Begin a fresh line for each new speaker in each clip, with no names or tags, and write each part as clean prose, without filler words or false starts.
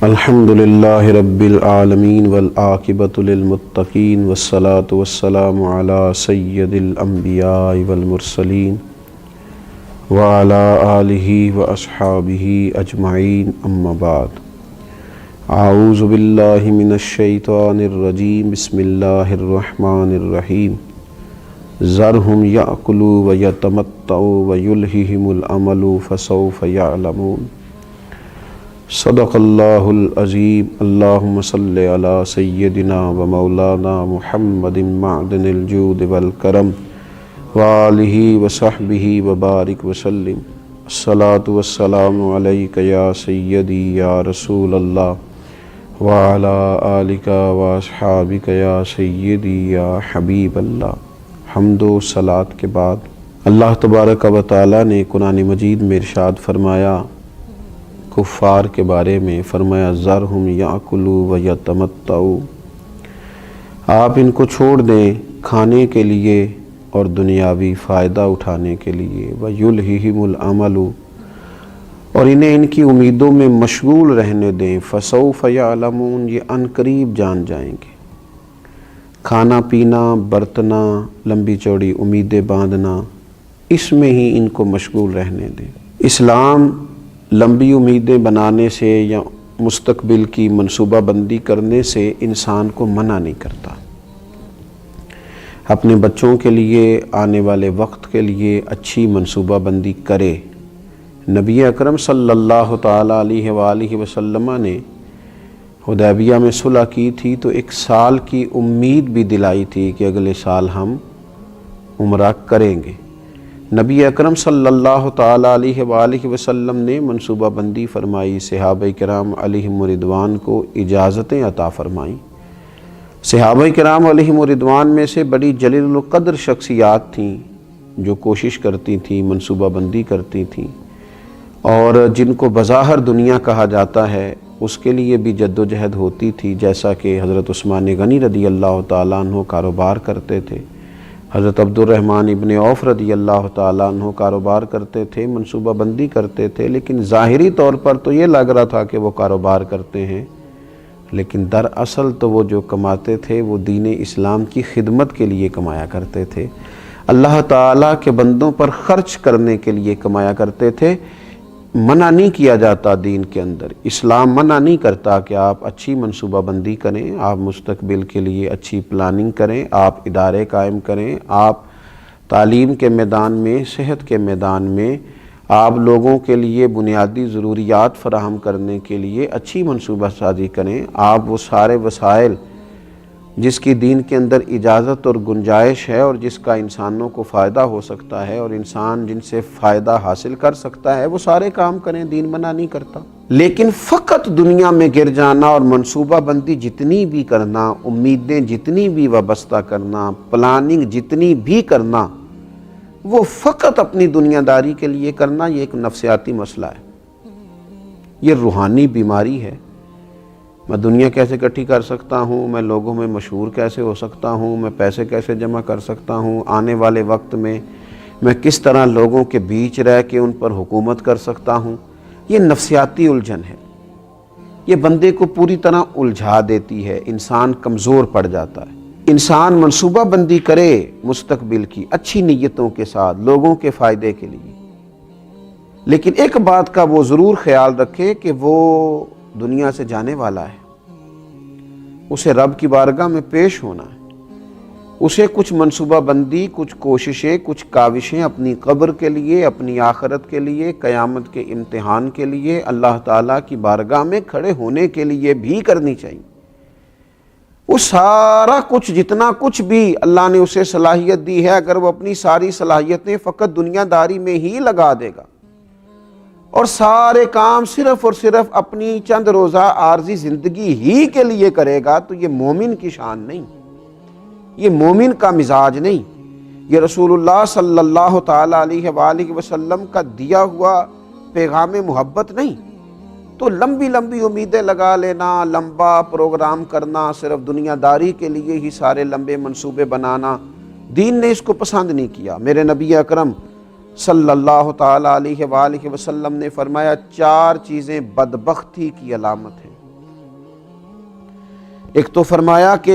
الحمد للہ رب العالمین والعاقبۃ للمتقین والصلاة والسلام علی سید الانبیاء والمرسلین وعلی آلہ واصحابہ اجمعین اما بعد اعوذ باللہ من الشیطان الرجیم بسم اللہ الرحمن الرحیم ذرہم یأکلوا ویتمتعوا ویلہہم الامل فسوف یعلمون صدق اللہ العظیم اللہم صلی علی سیدنا و مولانا محمد معدن الجود والکرم وآلہ وصحبہ وبارک وسلم الصلاة والسلام علیک یا سیدی یا رسول اللہ وعلی آلک واصحابک یا سیدی یا حبیب اللہ۔ حمد و صلاۃ کے بعد اللہ تبارک و تعالی نے قرآن مجید میں ارشاد فرمایا، کفار کے بارے میں فرمایا ذرہم یأکلوا ویتمتعوا، آپ ان کو چھوڑ دیں کھانے کے لیے اور دنیاوی فائدہ اٹھانے کے لیے، ویلہہم الامل، اور انہیں ان کی امیدوں میں مشغول رہنے دیں، فسوف یعلمون، یہ ان قریب جان جائیں گے۔ کھانا پینا، برتنا، لمبی چوڑی امیدیں باندھنا، اس میں ہی ان کو مشغول رہنے دیں۔ اسلام لمبی امیدیں بنانے سے یا مستقبل کی منصوبہ بندی کرنے سے انسان کو منع نہیں کرتا۔ اپنے بچوں کے لیے، آنے والے وقت کے لیے اچھی منصوبہ بندی کرے۔ نبی اکرم صلی اللہ تعالیٰ علیہ وآلہ وسلم نے حدیبیہ میں صلح کی تھی تو 1 سال کی امید بھی دلائی تھی کہ اگلے سال ہم عمرہ کریں گے۔ نبی اکرم صلی اللہ تعالیٰ علیہ وآلہ وسلم نے منصوبہ بندی فرمائی، صحابہ کرام علیہم رضوان کو اجازتیں عطا فرمائیں۔ صحابہ کرام علیہم رضوان میں سے بڑی جلیل القدر شخصیات تھیں جو کوشش کرتی تھیں، منصوبہ بندی کرتی تھیں، اور جن کو بظاہر دنیا کہا جاتا ہے اس کے لیے بھی جد و جہد ہوتی تھی، جیسا کہ حضرت عثمان غنی رضی اللہ تعالیٰ عنہ کاروبار کرتے تھے، حضرت عبد الرحمن ابن عوف رضی اللہ تعالیٰ عنہ کاروبار کرتے تھے، منصوبہ بندی کرتے تھے، لیکن ظاہری طور پر تو یہ لگ رہا تھا کہ وہ کاروبار کرتے ہیں، لیکن دراصل تو وہ جو کماتے تھے وہ دین اسلام کی خدمت کے لیے کمایا کرتے تھے، اللہ تعالیٰ کے بندوں پر خرچ کرنے کے لیے کمایا کرتے تھے۔ منع نہیں کیا جاتا دین کے اندر، اسلام منع نہیں کرتا کہ آپ اچھی منصوبہ بندی کریں، آپ مستقبل کے لیے اچھی پلاننگ کریں، آپ ادارے قائم کریں، آپ تعلیم کے میدان میں، صحت کے میدان میں، آپ لوگوں کے لیے بنیادی ضروریات فراہم کرنے کے لیے اچھی منصوبہ سازی کریں، آپ وہ سارے وسائل جس کی دین کے اندر اجازت اور گنجائش ہے اور جس کا انسانوں کو فائدہ ہو سکتا ہے اور انسان جن سے فائدہ حاصل کر سکتا ہے وہ سارے کام کریں، دین منع نہیں کرتا۔ لیکن فقط دنیا میں گر جانا اور منصوبہ بندی جتنی بھی کرنا، امیدیں جتنی بھی وابستہ کرنا، پلاننگ جتنی بھی کرنا، وہ فقط اپنی دنیا داری کے لیے کرنا، یہ ایک نفسیاتی مسئلہ ہے، یہ روحانی بیماری ہے۔ میں دنیا کیسے اکٹھی کر سکتا ہوں، میں لوگوں میں مشہور کیسے ہو سکتا ہوں، میں پیسے کیسے جمع کر سکتا ہوں، آنے والے وقت میں میں کس طرح لوگوں کے بیچ رہ کے ان پر حکومت کر سکتا ہوں، یہ نفسیاتی الجھن ہے، یہ بندے کو پوری طرح الجھا دیتی ہے، انسان کمزور پڑ جاتا ہے۔ انسان منصوبہ بندی کرے مستقبل کی اچھی نیتوں کے ساتھ، لوگوں کے فائدے کے لیے، لیکن ایک بات کا وہ ضرور خیال رکھے کہ وہ دنیا سے جانے والا ہے، اسے رب کی بارگاہ میں پیش ہونا ہے، اسے کچھ منصوبہ بندی، کچھ کوششیں، کچھ کاوشیں اپنی قبر کے لیے، اپنی آخرت کے لیے، قیامت کے امتحان کے لیے، اللہ تعالیٰ کی بارگاہ میں کھڑے ہونے کے لیے بھی کرنی چاہیے۔ وہ سارا کچھ، جتنا کچھ بھی اللہ نے اسے صلاحیت دی ہے، اگر وہ اپنی ساری صلاحیتیں فقط دنیا داری میں ہی لگا دے گا اور سارے کام صرف اور صرف اپنی چند روزہ عارضی زندگی ہی کے لیے کرے گا تو یہ مومن کی شان نہیں، یہ مومن کا مزاج نہیں، یہ رسول اللہ صلی اللہ تعالیٰ علیہ وآلہ وسلم کا دیا ہوا پیغام محبت نہیں۔ تو لمبی لمبی امیدیں لگا لینا، لمبا پروگرام کرنا، صرف دنیا داری کے لیے ہی سارے لمبے منصوبے بنانا، دین نے اس کو پسند نہیں کیا۔ میرے نبی اکرم صلی اللہ تعالیٰ علیہ وآلہ وسلم نے فرمایا 4 چیزیں بدبختی کی علامت ہیں۔ ایک تو فرمایا کہ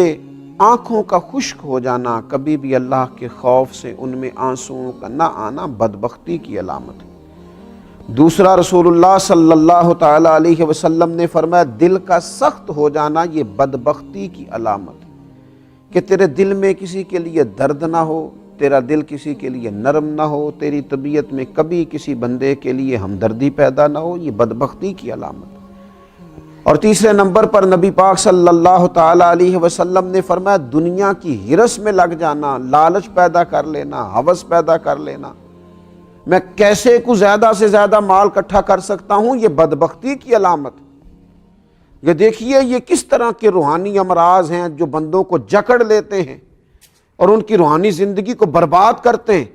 آنکھوں کا خشک ہو جانا کبھی بھی اللہ کے خوف سے ان میں آنسوؤں کا نہ آنا بدبختی کی علامت ہے۔ دوسرا رسول اللہ صلی اللہ تعالی علیہ وسلم نے فرمایا دل کا سخت ہو جانا یہ بدبختی کی علامت ہے، کہ تیرے دل میں کسی کے لیے درد نہ ہو، تیرا دل کسی کے لیے نرم نہ ہو، تیری طبیعت میں کبھی کسی بندے کے لیے ہمدردی پیدا نہ ہو، یہ بدبختی کی علامت ہے۔ اور تیسرے نمبر پر نبی پاک صلی اللہ تعالی علیہ وسلم نے فرمایا دنیا کی ہرس میں لگ جانا، لالچ پیدا کر لینا، ہوس پیدا کر لینا، میں کیسے کو زیادہ سے زیادہ مال اکٹھا کر سکتا ہوں، یہ بدبختی کی علامت۔ یہ دیکھیے یہ کس طرح کے روحانی امراض ہیں جو بندوں کو جکڑ لیتے ہیں اور ان کی روحانی زندگی کو برباد کرتے ہیں۔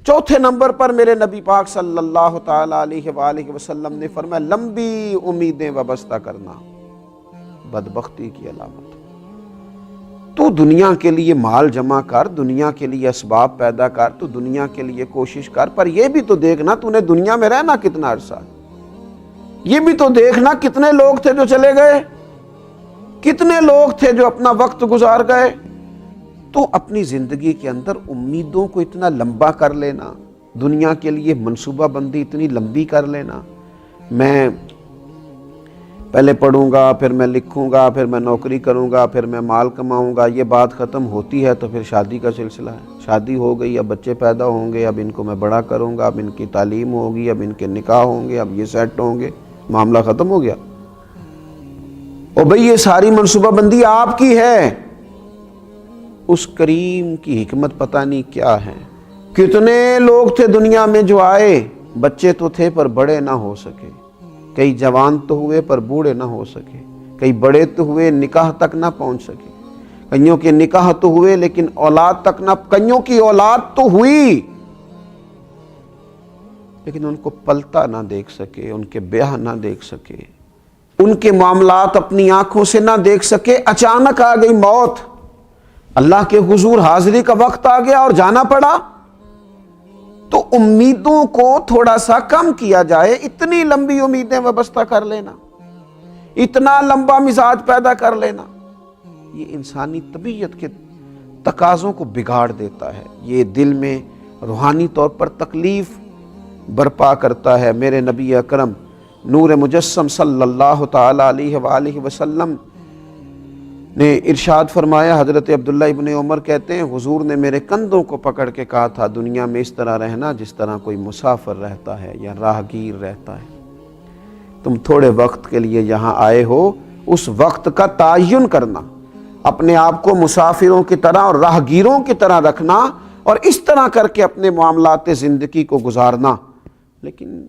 چوتھے نمبر پر میرے نبی پاک صلی اللہ تعالی علیہ وآلہ وسلم نے فرمایا لمبی امیدیں وابستہ کرنا بدبختی کی علامت۔ تو دنیا کے لیے مال جمع کر، دنیا کے لیے اسباب پیدا کر، تو دنیا کے لیے کوشش کر، پر یہ بھی تو دیکھنا تو نے دنیا میں رہنا کتنا عرصہ، یہ بھی تو دیکھنا کتنے لوگ تھے جو چلے گئے، کتنے لوگ تھے جو اپنا وقت گزار گئے۔ تو اپنی زندگی کے اندر امیدوں کو اتنا لمبا کر لینا، دنیا کے لیے منصوبہ بندی اتنی لمبی کر لینا، میں پہلے پڑھوں گا، پھر میں لکھوں گا، پھر میں نوکری کروں گا، پھر میں مال کماؤں گا، یہ بات ختم ہوتی ہے تو پھر شادی کا سلسلہ ہے، شادی ہو گئی، اب بچے پیدا ہوں گے، اب ان کو میں بڑا کروں گا، اب ان کی تعلیم ہوگی، اب ان کے نکاح ہوں گے، اب یہ سیٹ ہوں گے، معاملہ ختم ہو گیا۔ اور بھئی یہ ساری منصوبہ بندی آپ کی ہے، اس کریم کی حکمت پتہ نہیں کیا ہے۔ کتنے لوگ تھے دنیا میں جو آئے، بچے تو تھے پر بڑے نہ ہو سکے، کئی جوان تو ہوئے پر بوڑھے نہ ہو سکے، کئی بڑے تو ہوئے نکاح تک نہ پہنچ سکے، کئیوں کے نکاح تو ہوئے لیکن اولاد تک نہ، کئیوں کی اولاد تو ہوئی لیکن ان کو پلتا نہ دیکھ سکے، ان کے بیاہ نہ دیکھ سکے، ان کے معاملات اپنی آنکھوں سے نہ دیکھ سکے۔ اچانک آ گئی موت، اللہ کے حضور حاضری کا وقت آ گیا اور جانا پڑا۔ تو امیدوں کو تھوڑا سا کم کیا جائے، اتنی لمبی امیدیں وابستہ کر لینا، اتنا لمبا مزاج پیدا کر لینا، یہ انسانی طبیعت کے تقاضوں کو بگاڑ دیتا ہے، یہ دل میں روحانی طور پر تکلیف برپا کرتا ہے۔ میرے نبی اکرم نور مجسم صلی اللہ تعالی علیہ وآلہ وسلم نے ارشاد فرمایا، حضرت عبداللہ ابن عمر کہتے ہیں حضور نے میرے کندھوں کو پکڑ کے کہا تھا دنیا میں اس طرح رہنا جس طرح کوئی مسافر رہتا ہے یا راہگیر رہتا ہے، تم تھوڑے وقت کے لیے یہاں آئے ہو، اس وقت کا تعین کرنا، اپنے آپ کو مسافروں کی طرح اور راہگیروں کی طرح رکھنا اور اس طرح کر کے اپنے معاملات زندگی کو گزارنا۔ لیکن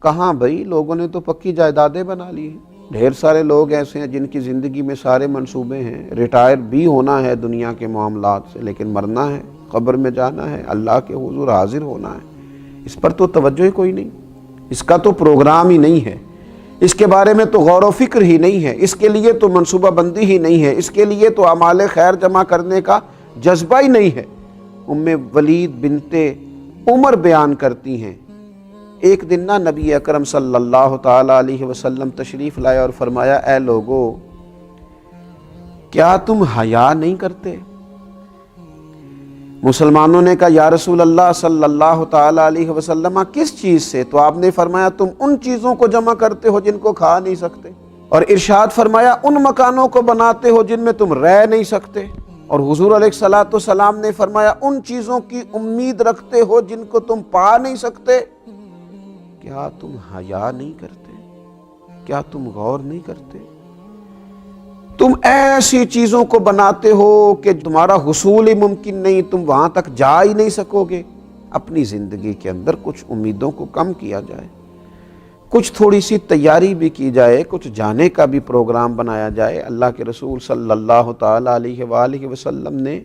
کہاں بھائی، لوگوں نے تو پکی جائیدادیں بنا لی ہیں، ڈھیر سارے لوگ ایسے ہیں جن کی زندگی میں سارے منصوبے ہیں، ریٹائر بھی ہونا ہے دنیا کے معاملات سے، لیکن مرنا ہے، قبر میں جانا ہے، اللہ کے حضور حاضر ہونا ہے، اس پر تو توجہ ہی کوئی نہیں، اس کا تو پروگرام ہی نہیں ہے، اس کے بارے میں تو غور و فکر ہی نہیں ہے، اس کے لیے تو منصوبہ بندی ہی نہیں ہے، اس کے لیے تو اعمال خیر جمع کرنے کا جذبہ ہی نہیں ہے۔ ام ولید بنت عمر بیان کرتی ہیں، ایک دن نا نبی اکرم صلی اللہ تعالی علیہ وسلم تشریف لائے اور فرمایا اے لوگو کیا تم حیا نہیں کرتے؟ مسلمانوں نے کہا یا رسول اللہ صلی اللہ تعالی علیہ وسلم کس چیز سے؟ تو آپ نے فرمایا تم ان چیزوں کو جمع کرتے ہو جن کو کھا نہیں سکتے، اور ارشاد فرمایا ان مکانوں کو بناتے ہو جن میں تم رہ نہیں سکتے، اور حضور علیہ الصلوۃ والسلام نے فرمایا ان چیزوں کی امید رکھتے ہو جن کو تم پا نہیں سکتے۔ کیا تم حیا نہیں کرتے؟ کیا تم غور نہیں کرتے؟ تم ایسی چیزوں کو بناتے ہو کہ تمہارا حصول ہی ممکن نہیں، تم وہاں تک جا ہی نہیں سکو گے۔ اپنی زندگی کے اندر کچھ امیدوں کو کم کیا جائے، کچھ تھوڑی سی تیاری بھی کی جائے، کچھ جانے کا بھی پروگرام بنایا جائے۔ اللہ کے رسول صلی اللہ تعالی علیہ وآلہ وسلم نے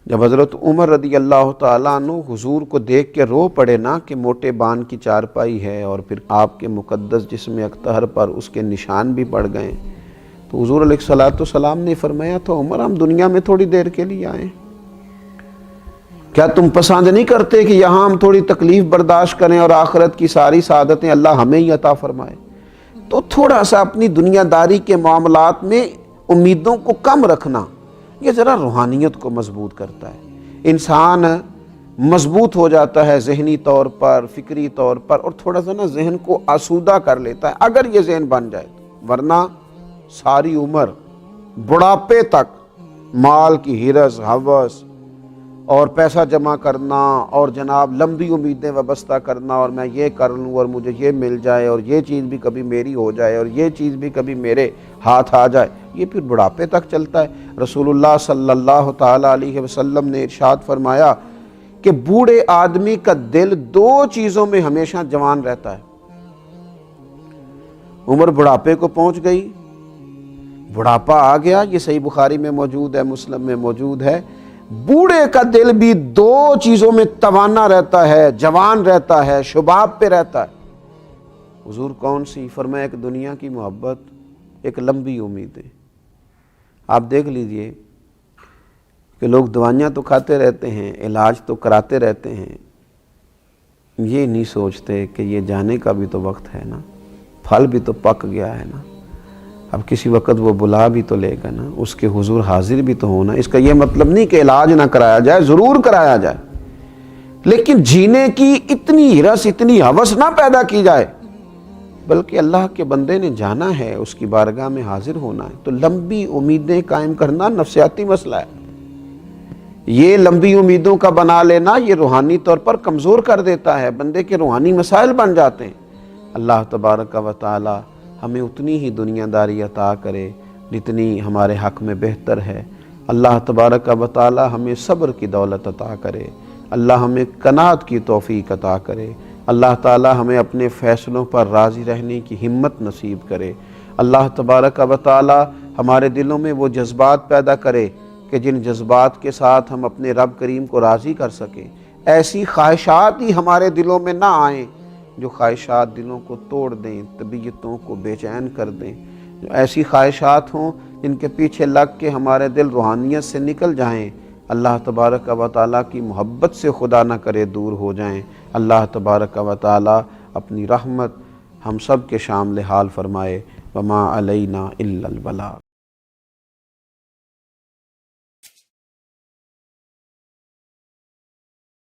جب حضرت عمر رضی اللہ تعالیٰ عنہ حضور کو دیکھ کے رو پڑے نا کہ موٹے بان کی چارپائی ہے اور پھر آپ کے مقدس جسم اکتہر پر اس کے نشان بھی پڑ گئے، تو حضور علیہ الصلوۃ والسلام نے فرمایا تو عمر ہم دنیا میں تھوڑی دیر کے لیے آئے، کیا تم پسند نہیں کرتے کہ یہاں ہم تھوڑی تکلیف برداشت کریں اور آخرت کی ساری سعادتیں اللہ ہمیں ہی عطا فرمائے؟ تو تھوڑا سا اپنی دنیا داری کے معاملات میں امیدوں کو کم رکھنا، یہ ذرا روحانیت کو مضبوط کرتا ہے۔ انسان مضبوط ہو جاتا ہے ذہنی طور پر، فکری طور پر، اور تھوڑا سا ذہن کو آسودہ کر لیتا ہے اگر یہ ذہن بن جائے تو، ورنہ ساری عمر بڑھاپے تک مال کی ہرس، ہوس اور پیسہ جمع کرنا اور جناب لمبی امیدیں وابستہ کرنا، اور میں یہ کر لوں اور مجھے یہ مل جائے اور یہ چیز بھی کبھی میری ہو جائے اور یہ چیز بھی کبھی میرے ہاتھ آ جائے، یہ پھر بڑھاپے تک چلتا ہے۔ رسول اللہ صلی اللہ تعالیٰ علیہ وسلم نے ارشاد فرمایا کہ بوڑھے آدمی کا دل دو چیزوں میں ہمیشہ جوان رہتا ہے۔ عمر بڑھاپے کو پہنچ گئی، بڑھاپا آ گیا، یہ صحیح بخاری میں موجود ہے، مسلم میں موجود ہے، بوڑھے کا دل بھی دو چیزوں میں توانا رہتا ہے، جوان رہتا ہے، شباب پہ رہتا ہے۔ حضور کون سی؟ فرمایا ایک دنیا کی محبت، ایک لمبی امیدیں۔ آپ دیکھ لیجئے کہ لوگ دوائیاں تو کھاتے رہتے ہیں، علاج تو کراتے رہتے ہیں، یہ نہیں سوچتے کہ یہ جانے کا بھی تو وقت ہے نا، پھل بھی تو پک گیا ہے نا، اب کسی وقت وہ بلا بھی تو لے گا نا، اس کے حضور حاضر بھی تو ہونا۔ اس کا یہ مطلب نہیں کہ علاج نہ کرایا جائے، ضرور کرایا جائے، لیکن جینے کی اتنی ہرس، اتنی ہوس نہ پیدا کی جائے، بلکہ اللہ کے بندے نے جانا ہے، اس کی بارگاہ میں حاضر ہونا ہے، تو لمبی امیدیں قائم کرنا نفسیاتی مسئلہ ہے۔ یہ لمبی امیدوں کا بنا لینا یہ روحانی طور پر کمزور کر دیتا ہے، بندے کے روحانی مسائل بن جاتے ہیں۔ اللہ تبارک و تعالی ہمیں اتنی ہی دنیا داری عطا کرے جتنی ہمارے حق میں بہتر ہے۔ اللہ تبارک و تعالی ہمیں صبر کی دولت عطا کرے، اللہ ہمیں قناعت کی توفیق عطا کرے، اللہ تعالی ہمیں اپنے فیصلوں پر راضی رہنے کی ہمت نصیب کرے۔ اللہ تبارک و تعالی ہمارے دلوں میں وہ جذبات پیدا کرے کہ جن جذبات کے ساتھ ہم اپنے رب کریم کو راضی کر سکیں۔ ایسی خواہشات ہی ہمارے دلوں میں نہ آئیں جو خواہشات دلوں کو توڑ دیں، طبیعتوں کو بے چین کر دیں، جو ایسی خواہشات ہوں جن کے پیچھے لگ کے ہمارے دل روحانیت سے نکل جائیں، اللہ تبارک و تعالیٰ کی محبت سے خدا نہ کرے دور ہو جائیں۔ اللہ تبارک و تعالیٰ اپنی رحمت ہم سب کے شامل حال فرمائے۔ وما علینا الا البلاغ۔